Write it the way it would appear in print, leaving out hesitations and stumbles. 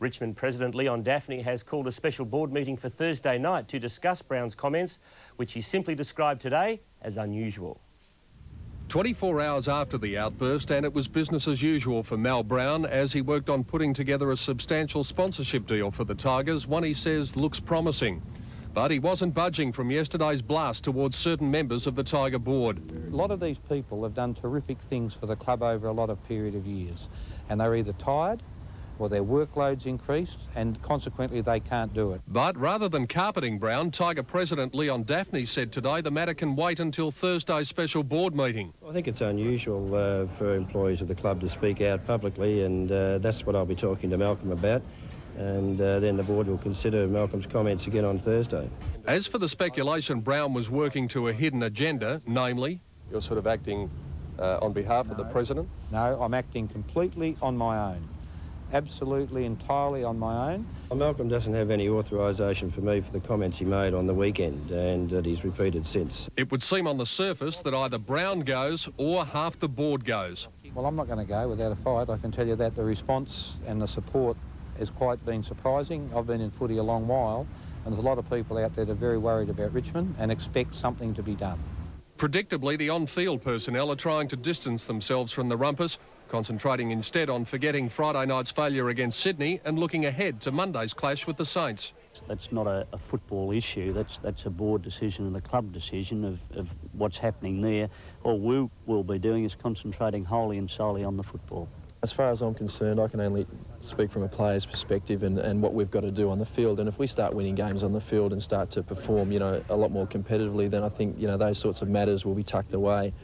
Richmond President Leon Daphne has called a special board meeting for Thursday night to discuss Brown's comments, which he simply described today as unusual. 24 hours after the outburst, and it was business as usual for Mal Brown as he worked on putting together a substantial sponsorship deal for the Tigers, one he says looks promising. But he wasn't budging from yesterday's blast towards certain members of the Tiger board. A lot of these people have done terrific things for the club over a lot of period of years, and they're either tired or their workload's increased, and consequently they can't do it. But rather than carpeting Brown, Tiger President Leon Daphne said today the matter can wait until Thursday's special board meeting. I think it's unusual for employees of the club to speak out publicly, and that's what I'll be talking to Malcolm about. And then the board will consider Malcolm's comments again on Thursday. As for the speculation Brown was working to a hidden agenda, namely... You're sort of acting on behalf of the President? No, I'm acting completely on my own. Absolutely, entirely on my own. Well, Malcolm doesn't have any authorisation for me for the comments he made on the weekend and that he's repeated since. It would seem on the surface that either Brown goes or half the board goes. Well, I'm not going to go without a fight. I can tell you that the response and the support has quite been surprising. I've been in footy a long while, and there's a lot of people out there that are very worried about Richmond and expect something to be done. Predictably, the on-field personnel are trying to distance themselves from the rumpus, concentrating instead on forgetting Friday night's failure against Sydney and looking ahead to Monday's clash with the Saints. That's not a football issue, that's a board decision and a club decision of what's happening there. All we will be doing is concentrating wholly and solely on the football. As far as I'm concerned, I can only speak from a player's perspective and what we've got to do on the field. And if we start winning games on the field and start to perform, a lot more competitively, then I think, those sorts of matters will be tucked away.